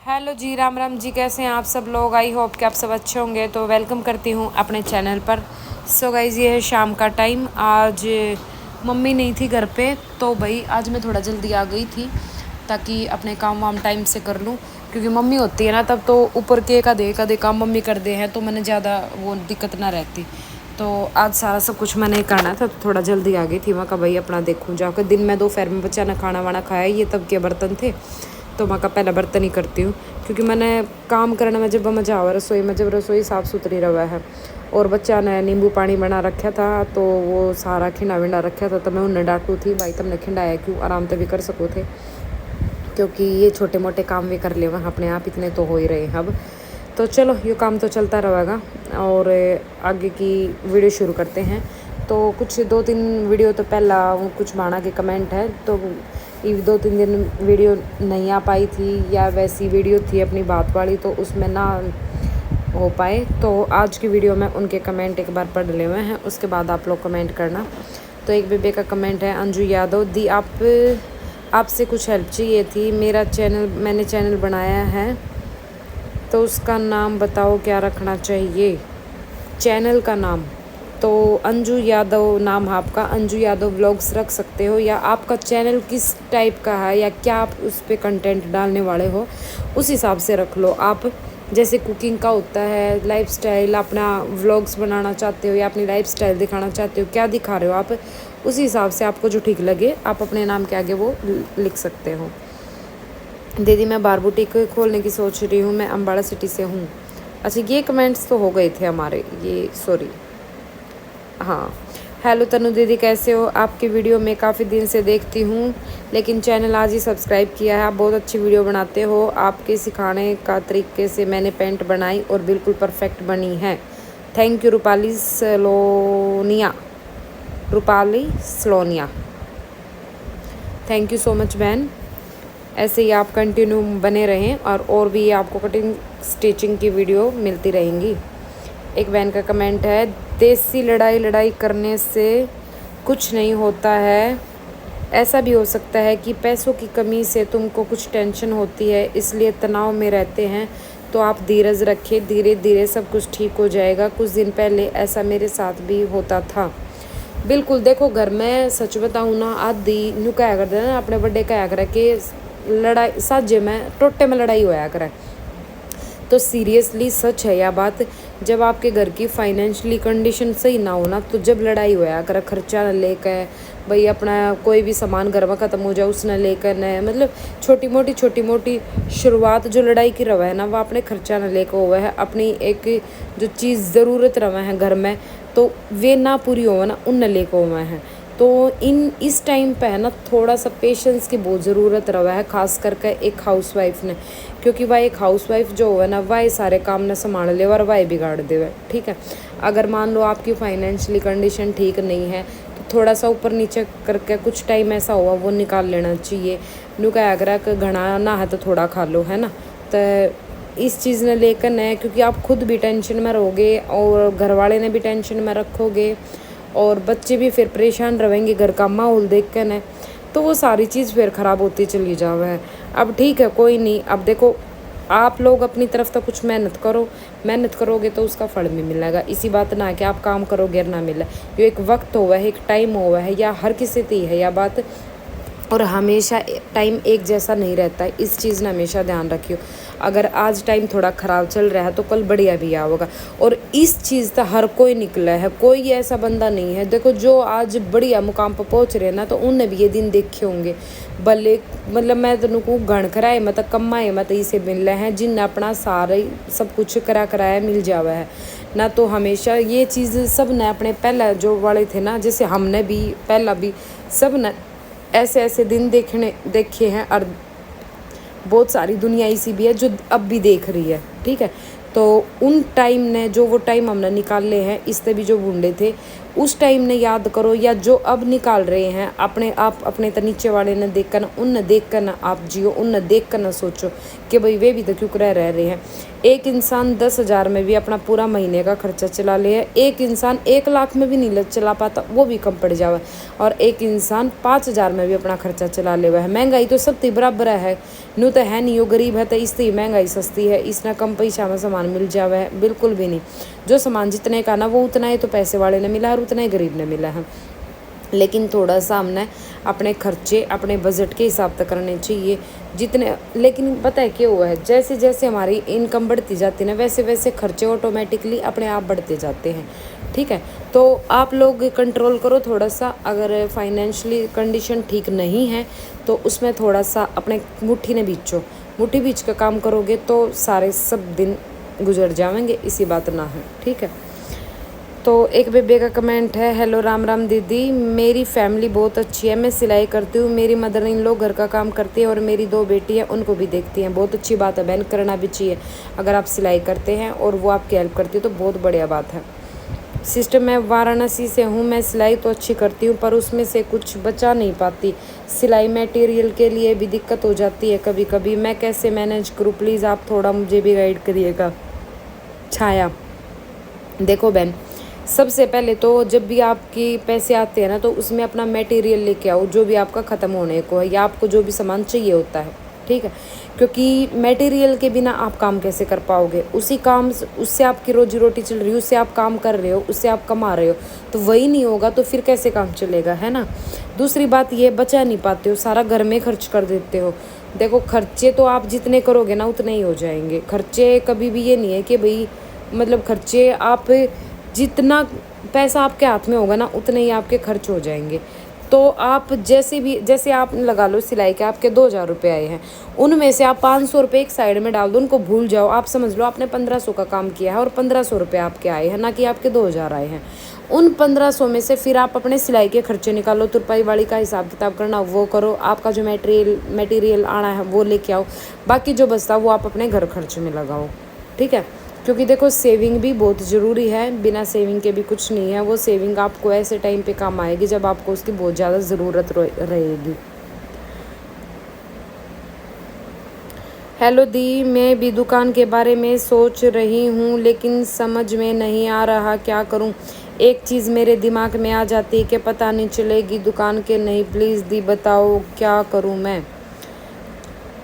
Hello जी, राम राम जी। कैसे हैं आप सब लोग? आई होप कि आप सब अच्छे होंगे। तो वेलकम करती हूँ अपने चैनल पर। सो गाइज़, ये है शाम का टाइम। आज मम्मी नहीं थी घर पे, तो भाई आज मैं थोड़ा जल्दी आ गई थी ताकि अपने काम वाम टाइम से कर लूँ। क्योंकि मम्मी होती है ना, तब तो ऊपर के एक आधे काम मम्मी कर दे हैं, तो मैंने ज़्यादा वो दिक्कत ना रहती। तो आज सारा सब कुछ मैंने करना था, तो थोड़ा जल्दी आ गई थी। मैं कहा भाई अपना देखूँ जाकर। दिन में दोपहर में बच्चा ने खाना वाना खाया, ये तब के बर्तन थे, तो मैं का पहला बर्तन ही करती हूँ। क्योंकि मैंने काम करने में जब मज़ा आवा रसोई में, जब रसोई साफ़ सुथरी रहा है। और बच्चा ने नींबू पानी बना रखा था, तो वो सारा खिंडा विंडा रखा था, तो मैं उन्हें डांटू थी, भाई तुमने खिंडाया क्यों, आराम से भी कर सको थे। क्योंकि ये छोटे मोटे काम भी कर ले वहाँ अपने आप, इतने तो हो ही रहे हैं अब। तो चलो, ये काम तो चलता रहेगा और आगे की वीडियो शुरू करते हैं। तो कुछ 2-3 वीडियो तो पहला कुछ बाणा के कमेंट है, तो ये 2-3 दिन वीडियो नहीं आ पाई थी, या वैसी वीडियो थी अपनी बात वाली, तो उसमें ना हो पाए। तो आज की वीडियो में उनके कमेंट एक बार पढ़ ले हुए हैं, उसके बाद आप लोग कमेंट करना। तो एक बेबे का कमेंट है, अंजू यादव दी, आपसे कुछ हेल्प चाहिए थी। मैंने चैनल बनाया है, तो उसका नाम बताओ क्या रखना चाहिए चैनल का नाम। तो अंजू यादव नाम है आपका, अंजू यादव व्लॉग्स रख सकते हो, या आपका चैनल किस टाइप का है या क्या आप उस पर कंटेंट डालने वाले हो, उस हिसाब से रख लो आप। जैसे कुकिंग का होता है, लाइफस्टाइल, अपना व्लॉग्स बनाना चाहते हो या अपनी लाइफस्टाइल दिखाना चाहते हो, क्या दिखा रहे हो आप, उस हिसाब से आपको जो ठीक लगे आप अपने नाम के आगे वो लिख सकते हो। दीदी मैं बार बुटीक खोलने की सोच रही हूँ, मैं अम्बाड़ा सिटी से हूँ। अच्छा, ये कमेंट्स तो हो गए थे हमारे, ये सॉरी। हाँ, हेलो तनु दीदी, कैसे हो? आपकी वीडियो मैं काफ़ी दिन से देखती हूँ, लेकिन चैनल आज ही सब्सक्राइब किया है। आप बहुत अच्छी वीडियो बनाते हो। आपके सिखाने का तरीके से मैंने पैंट बनाई और बिल्कुल परफेक्ट बनी है। Thank you Rupali Saloniya. Thank you so much बहन। ऐसे ही आप कंटिन्यू बने रहें और भी आपको कटिंग स्टिचिंग की वीडियो मिलती रहेंगी। एक बहन का कमेंट है, देसी लड़ाई करने से कुछ नहीं होता है। ऐसा भी हो सकता है कि पैसों की कमी से तुमको कुछ टेंशन होती है, इसलिए तनाव में रहते हैं। तो आप धीरज रखें, धीरे धीरे सब कुछ ठीक हो जाएगा। कुछ दिन पहले ऐसा मेरे साथ भी होता था। बिल्कुल, देखो घर में सच बताऊँ ना, आदि न्यू कहा करते ना, अपने बड़े कहा करे कि लड़ाई साझे में टोटे में लड़ाई होया करे। तो सीरियसली सच है यह बात। जब आपके घर की फाइनेंशियली कंडीशन सही ना हो ना, तो जब लड़ाई होया करे, खर्चा न लेकर, भाई अपना कोई भी सामान घर में ख़त्म हो जाए उसने लेकर न, मतलब छोटी मोटी शुरुआत जो लड़ाई की रवा है ना, वह अपने खर्चा न लेकर हुआ है। अपनी एक जो चीज़ ज़रूरत रवा है घर में, तो वे ना पूरी हो ना, उन लेकर हुआ है। तो इस टाइम पे है ना, थोड़ा सा पेशेंस की बहुत ज़रूरत रहा है, खास करके एक हाउसवाइफ ने। क्योंकि वह एक हाउसवाइफ जो है ना, वह सारे काम न संभाल ले और वह बिगाड़ दे। ठीक है, अगर मान लो आपकी फाइनेंशियली कंडीशन ठीक नहीं है, तो थोड़ा सा ऊपर नीचे करके कुछ टाइम ऐसा हुआ वो निकाल लेना चाहिए। न्यू क्या अगर घना ना है तो थोड़ा खा लो, है ना। तो इस चीज़ ने लेकर न, क्योंकि आप खुद भी टेंशन में रहोगे और घर वाले ने भी टेंशन में रखोगे, और बच्चे भी फिर परेशान रहेंगे घर का माहौल देख कर न, तो वो सारी चीज़ फिर ख़राब होती चली जावे है। अब ठीक है, कोई नहीं। अब देखो, आप लोग अपनी तरफ तो कुछ मेहनत करो, मेहनत करोगे तो उसका फल भी मिलेगा। इसी बात ना कि आप काम करोगे ना मिले। ये एक वक्त हुआ है, एक टाइम हुआ है, या हर किसी की है यह बात, और हमेशा टाइम एक जैसा नहीं रहता है। इस चीज़ ने हमेशा ध्यान रखियो। अगर आज टाइम थोड़ा ख़राब चल रहा है तो कल बढ़िया भी आओगा। और इस चीज़ का हर कोई निकला है, कोई ऐसा बंदा नहीं है। देखो, जो आज बढ़िया मुकाम पर पहुंच रहे हैं ना, तो उनने भी ये दिन देखे होंगे। भले मतलब मैं तेन घण कराए मतलब कमाए मत इसे मिल रहे हैं, जिन अपना सारे सब कुछ कराया मिल जावा है ना। तो हमेशा ये चीज़ सब ने अपने पहला जो वाले थे ना, जैसे हमने भी पहला भी सब ने ऐसे दिन देखे हैं। और बहुत सारी दुनिया ऐसी भी है जो अब भी देख रही है। ठीक है, तो उन टाइम ने जो वो टाइम हमने निकाले हैं, इससे भी जो बूढ़े थे उस टाइम ने याद करो, या जो अब निकाल रहे हैं अपने आप अपने तो नीचे वाले ने देख कर, उन देख कर ना आप जियो, उन देख कर ना सोचो कि भाई वे भी तो क्यों रह रहे हैं। एक इंसान 10,000 में भी अपना पूरा महीने का खर्चा चला ले है, एक इंसान 1 लाख में भी नहीं चला पाता, वो भी कम पड़ जावा, और एक इंसान 5,000 में भी अपना खर्चा चला ले हुआ है। महंगाई तो सब बराबर है, नू तो है नहीं, वो गरीब है तो इससे महंगाई सस्ती है, इसना कम पैसा में सामान मिल जावा है, बिल्कुल भी नहीं। जो सामान जितने का ना वो उतना ही तो पैसे वाले ने मिला और उतना ही गरीब ने मिला है। लेकिन थोड़ा सा हमने अपने खर्चे अपने बजट के हिसाब से करने चाहिए जितने। लेकिन पता है क्या हुआ है, जैसे जैसे हमारी इनकम बढ़ती जाती है ना, वैसे वैसे खर्चे ऑटोमेटिकली अपने आप बढ़ते जाते हैं। ठीक है, तो आप लोग कंट्रोल करो थोड़ा सा। अगर फाइनेंशियली कंडीशन ठीक नहीं है तो उसमें थोड़ा सा अपने मुट्ठी ने बीचो, मुट्ठी बीच का काम करोगे तो सारे सब दिन गुजर जाएंगे, इसी बात ना है। ठीक है, तो एक बेबे का कमेंट है, हेलो राम राम दीदी, मेरी फैमिली बहुत अच्छी है, मैं सिलाई करती हूँ, मेरी मदर इन लोग घर का काम करती है और मेरी 2 बेटी हैं, उनको भी देखती हैं। बहुत अच्छी बात है बहन, करना भी चाहिए। अगर आप सिलाई करते हैं और वो आपकी हेल्प करती है तो बहुत बढ़िया बात है। सिस्टर मैं वाराणसी से हूँ, मैं सिलाई तो अच्छी करती हूँ पर उसमें से कुछ बचा नहीं पाती, सिलाई मटेरियल के लिए भी दिक्कत हो जाती है कभी कभी, मैं कैसे मैनेज करूँ, प्लीज़ आप थोड़ा मुझे भी गाइड करिएगा। छाया, देखो बहन, सबसे पहले तो जब भी आपके पैसे आते हैं ना तो उसमें अपना मटेरियल लेके आओ, जो भी आपका ख़त्म होने को है या आपको जो भी सामान चाहिए होता है। ठीक है, क्योंकि मटेरियल के बिना आप काम कैसे कर पाओगे। उसी काम उससे आपकी रोजी रोटी चल रही है, उससे आप काम कर रहे हो, उससे आप कमा रहे हो, तो वही नहीं होगा तो फिर कैसे काम चलेगा, है ना। दूसरी बात ये, बचा नहीं पाते हो, सारा घर में खर्च कर देते हो। देखो खर्चे तो आप जितने करोगे ना उतने ही हो जाएंगे। खर्चे कभी भी ये नहीं है कि भाई, मतलब खर्चे आप जितना पैसा आपके हाथ में होगा ना उतने ही आपके खर्च हो जाएंगे। तो आप जैसे आप लगा लो सिलाई के आपके 2,000 रुपये आए हैं, उनमें से आप 500 रुपये एक साइड में डाल दो, उनको भूल जाओ। आप समझ लो आपने 1,500 का काम किया है और 1,500 रुपये आपके आए हैं, ना कि आपके 2,000 आए हैं। उन 1,500 में से फिर आप अपने सिलाई के खर्चे निकालो, तुरपाई वाली का हिसाब किताब करना वो करो, आपका जो मटेरियल आना है वो लेके आओ, बाकी जो बचता वो आप अपने घर खर्च में लगाओ। ठीक है, क्योंकि देखो सेविंग भी बहुत ज़रूरी है, बिना सेविंग के भी कुछ नहीं है। वो सेविंग आपको ऐसे टाइम पे काम आएगी जब आपको उसकी बहुत ज़्यादा ज़रूरत रहेगी। हेलो दी, मैं भी दुकान के बारे में सोच रही हूँ लेकिन समझ में नहीं आ रहा क्या करूँ। एक चीज़ मेरे दिमाग में आ जाती है कि पता नहीं चलेगी दुकान के नहीं, प्लीज़ दी बताओ क्या करूँ मैं।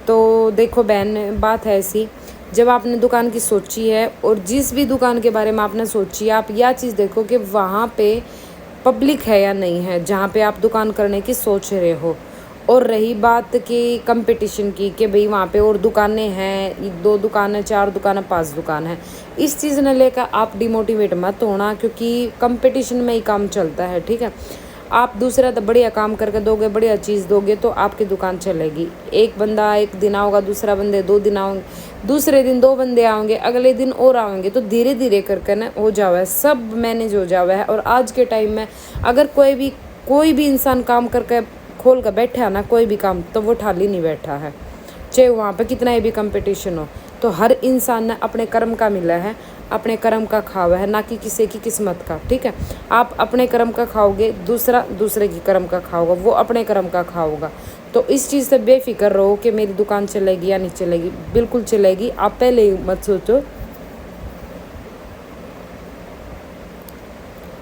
तो देखो बहन, बात है ऐसी, जब आपने दुकान की सोची है और जिस भी दुकान के बारे में आपने सोची है, आप यह चीज़ देखो कि वहाँ पे पब्लिक है या नहीं है जहाँ पे आप दुकान करने की सोच रहे हो। और रही बात कि कंपटीशन की, कि भाई वहाँ पे और दुकानें हैं, 2 दुकानें, 4 दुकानें, 5 दुकान है, इस चीज़ ने लेकर आप डिमोटिवेट मत होना, क्योंकि कंपटीशन में ही काम चलता है। ठीक है, आप दूसरा तो बढ़िया काम करके दोगे, बढ़िया चीज़ दोगे तो आपकी दुकान चलेगी। एक बंदा एक दिन आओगा, दूसरा बंदे 2 दिन आओगे, दूसरे दिन 2 बंदे आओगे, अगले दिन और आएंगे, तो धीरे धीरे करके ना हो जावा है, सब मैनेज हो जावा है। और आज के टाइम में अगर कोई भी इंसान काम करके खोल कर बैठा है ना, कोई भी काम, तो वो खाली नहीं बैठा है, चाहे वहाँ पे कितना ही भी कंपटीशन हो। तो हर इंसान ने अपने कर्म का मिला है, अपने कर्म का खावा है, ना कि किसी की किस्मत का। ठीक है, आप अपने कर्म का खाओगे, दूसरे की कर्म का खाओगा, वो अपने कर्म का खाओगा। तो इस चीज़ से बेफिक्र रहो कि मेरी दुकान चलेगी या नहीं चलेगी, बिल्कुल चलेगी। आप पहले ही मत सोचो।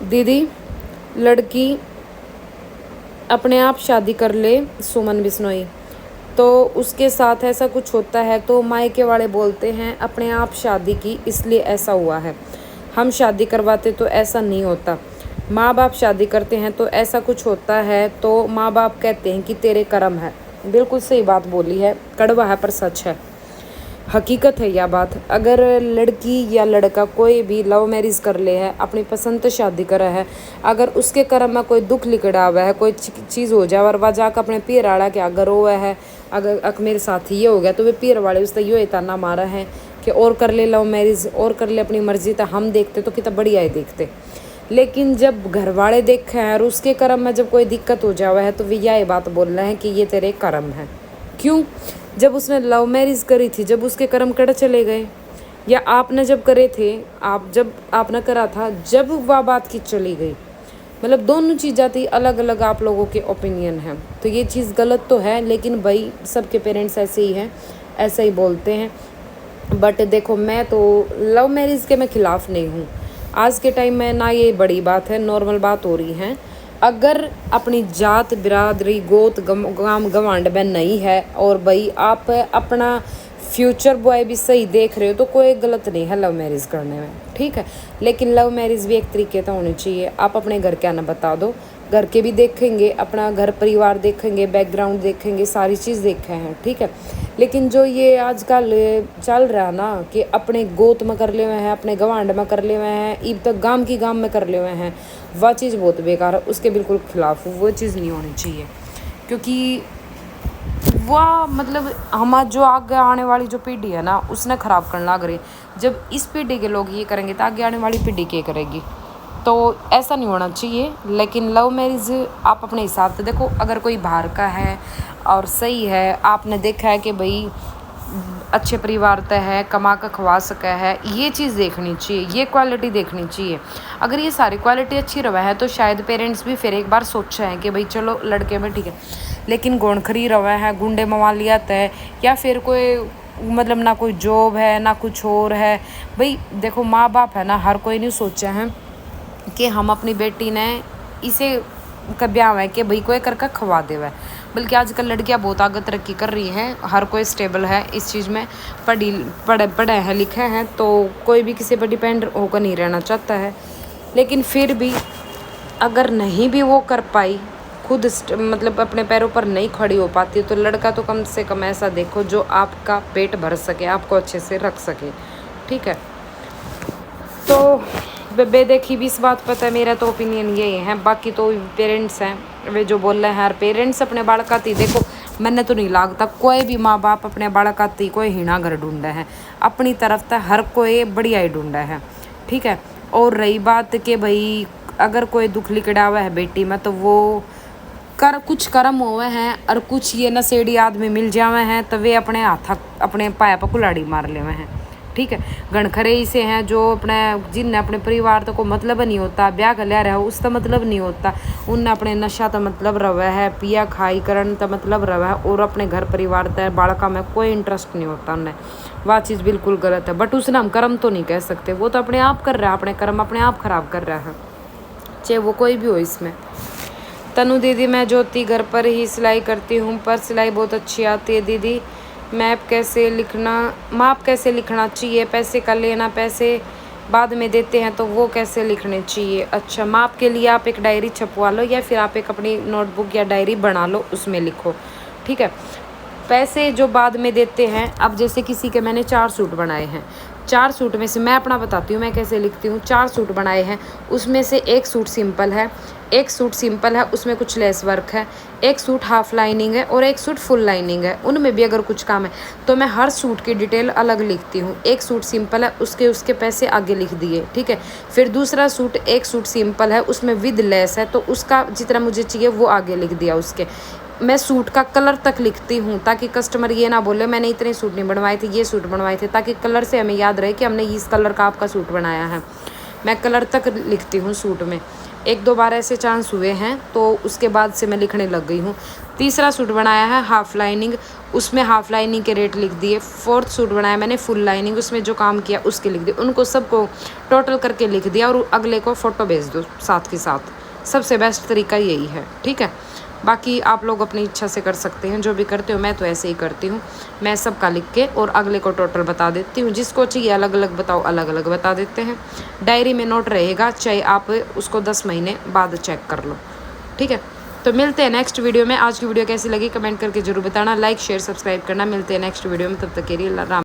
दीदी, लड़की अपने आप शादी कर ले, सुमन बिश्नोई, तो उसके साथ ऐसा कुछ होता है तो मायके वाले बोलते हैं अपने आप शादी की इसलिए ऐसा हुआ है, हम शादी करवाते तो ऐसा नहीं होता। माँ बाप शादी करते हैं तो ऐसा कुछ होता है, तो माँ बाप कहते हैं कि तेरे कर्म है। बिल्कुल सही बात बोली है, कड़वा है पर सच है, हकीकत है यह बात। अगर लड़की या लड़का कोई भी लव मैरिज कर ले है, अपनी पसंद से शादी करा है, अगर उसके कर्म में कोई दुख लिखड़ा हुआ है, कोई चीज़ हो जाए और वह जाकर अपने पीर आड़ा के अगर रोआ है, अगर मेरे साथ ये हो गया, तो वे पीर वाले उससे ये ताना मारा है कि और कर ले लव मैरिज, और कर ले अपनी मर्जी। तो हम देखते तो कितना बढ़िया ही देखते, लेकिन जब घर वाले देखे हैं और उसके कर्म में जब कोई दिक्कत हो जावा है तो वे यह बात बोल रहे हैं कि ये तेरे कर्म है। क्यों? जब उसने लव मैरिज करी थी, जब उसके कर्म कड़ चले गए, या आपने जब करे थे, जब आपने करा था, जब वह बात की चली गई, मतलब दोनों चीज़ थी अलग अलग, आप लोगों के ओपिनियन हैं। तो ये चीज़ गलत तो है, लेकिन भाई सबके पेरेंट्स ऐसे ही हैं, ऐसा ही बोलते हैं। बट देखो, मैं तो लव मैरिज के मैं ख़िलाफ़ नहीं हूँ। आज के टाइम में ना ये बड़ी बात है, नॉर्मल बात हो रही है। अगर अपनी जात बिरादरी गोत गाम गवांड में नहीं है और भाई आप अपना फ्यूचर बॉय भी सही देख रहे हो तो कोई गलत नहीं है लव मैरिज करने में, ठीक है। लेकिन लव मैरिज भी एक तरीके का होनी चाहिए। आप अपने घर क्या ना बता दो, घर के भी देखेंगे, अपना घर परिवार देखेंगे, बैकग्राउंड देखेंगे, सारी चीज़ देखे हैं, ठीक है। लेकिन जो ये आजकल चल रहा है ना कि अपने गोत में कर ले हुए हैं, अपने गवांड में कर ले हुए हैं, ईब तक गांव की गांव में कर ले हुए हैं, वह चीज़ बहुत बेकार है। उसके बिल्कुल खिलाफ हूँ, वो चीज़ नहीं होनी चाहिए। क्योंकि वह मतलब हमारा जो आगे आने वाली जो पीढ़ी है ना, उसने ख़राब करने लग रही। जब इस पीढ़ी के लोग ये करेंगे तो आगे आने वाली पीढ़ी क्या करेगी? तो ऐसा नहीं होना चाहिए। लेकिन लव मैरिज आप अपने हिसाब से देखो। अगर कोई बाहर का है और सही है, आपने देखा है कि भाई अच्छे परिवार तय है, कमा कर खवा सका है, ये चीज़ देखनी चाहिए, ये क्वालिटी देखनी चाहिए। अगर ये सारी क्वालिटी अच्छी रहा है तो शायद पेरेंट्स भी फिर एक बार सोचा है कि भाई चलो लड़के में ठीक है। लेकिन गौण खरी रवा है, गुंडे मवालिया तय, या फिर कोई मतलब ना कोई जॉब है ना कुछ और है। भाई देखो, माँ बाप है ना, हर कोई नहीं सोचा है कि हम अपनी बेटी ने इसे ब्याह है कि भाई कोई करके खवा दे वह। बल्कि आजकल लड़कियां बहुत आगे तरक्की कर रही हैं, हर कोई स्टेबल है इस चीज़ में, पढ़े हैं लिखे हैं, तो कोई भी किसी पर डिपेंड होकर नहीं रहना चाहता है। लेकिन फिर भी अगर नहीं भी वो कर पाई, खुद मतलब अपने पैरों पर नहीं खड़ी हो पाती, तो लड़का तो कम से कम ऐसा देखो जो आपका पेट भर सके, आपको अच्छे से रख सके, ठीक है। तो बेदेखी भी इस बात पता है, मेरा तो ओपिनियन यही है। बाकी तो पेरेंट्स हैं वे जो बोल रहे हैं, हर पेरेंट्स अपने बालकाती देखो। मैंने तो नहीं लगता कोई भी माँ बाप अपने बालकाती कोई हीना घर ढूंढा है, अपनी तरफ तक हर कोई बढ़िया ही ढूंढा है, ठीक है। और रही बात कि भाई अगर कोई दुख लिकड़ा हुआ है बेटी में, तो वो कुछ कर्म हुए हैं और कुछ ये नशेड़ी आदमी मिल जावे हैं, तो वे अपने हाथ अपने पाया पर कुल्हाड़ी मार ले हुए हैं, ठीक है। गणखरे इसे हैं जो अपने जिनने अपने परिवार तो को मतलब नहीं होता, ब्याह कर लिया रहा उसका मतलब नहीं होता, उनने अपने नशा तो मतलब रवा है, पिया खाई करण तो मतलब रवा है, और अपने घर परिवार तय बालका में कोई इंटरेस्ट नहीं होता उन्हें। वह चीज़ बिल्कुल गलत है। बट उसने हम कर्म तो नहीं कह सकते, वो तो अपने आप कर रहा है, अपने कर्म अपने आप खराब कर रहा है, चाहे वो कोई भी हो इसमें। तनु दीदी, मैं ज्योति घर पर ही सिलाई करती हूँ, पर सिलाई बहुत अच्छी आती है दीदी। मैप कैसे लिखना चाहिए, पैसे का लेना, पैसे बाद में देते हैं तो वो कैसे लिखने चाहिए? अच्छा, माप के लिए आप एक डायरी छपवा लो या फिर आप एक अपनी नोटबुक या डायरी बना लो, उसमें लिखो, ठीक है। पैसे जो बाद में देते हैं, अब जैसे किसी के मैंने 4 सूट बनाए हैं, 4 सूट में से मैं अपना बताती हूँ मैं कैसे लिखती हूँ। 4 सूट बनाए हैं, उसमें से एक सूट सिंपल है, एक सूट सिंपल है उसमें कुछ लेस वर्क है, एक सूट हाफ लाइनिंग है और एक सूट फुल लाइनिंग है। उनमें भी अगर कुछ काम है तो मैं हर सूट की डिटेल अलग लिखती हूँ। एक सूट सिंपल है, उसके पैसे आगे लिख दिए, ठीक है। फिर दूसरा सूट, एक सूट सिंपल है उसमें विद लेस है, तो उसका जितना मुझे चाहिए वो आगे लिख दिया उसके। मैं सूट का कलर तक लिखती हूँ ताकि कस्टमर ये ना बोले मैंने इतने सूट नहीं बनवाए थे, ये सूट बनवाए थे, ताकि कलर से हमें याद रहे कि हमने इस कलर का आपका सूट बनाया है। मैं कलर तक लिखती हूँ सूट में। 1-2 बार ऐसे चांस हुए हैं तो उसके बाद से मैं लिखने लग गई हूँ। तीसरा सूट बनाया है हाफ लाइनिंग, उसमें हाफ लाइनिंग के रेट लिख दिए। 4th सूट बनाया मैंने फुल लाइनिंग, उसमें जो काम किया उसके लिख दिए। उनको सबको टोटल करके लिख दिया और अगले को फ़ोटो भेज दो साथ के साथ। सबसे बेस्ट तरीका यही है, ठीक है। बाकी आप लोग अपनी इच्छा से कर सकते हैं, जो भी करते हो। मैं तो ऐसे ही करती हूँ, मैं सबका लिख के और अगले को टोटल बता देती हूँ। जिसको चाहिए अलग अलग बताओ, अलग अलग बता देते हैं। डायरी में नोट रहेगा, चाहे आप उसको 10 महीने बाद चेक कर लो, ठीक है। तो मिलते हैं नेक्स्ट वीडियो में। आज की वीडियो कैसी लगी कमेंट करके जरूर बताना, लाइक शेयर सब्सक्राइब करना। मिलते हैं नेक्स्ट वीडियो में, तब तक के लिए राम।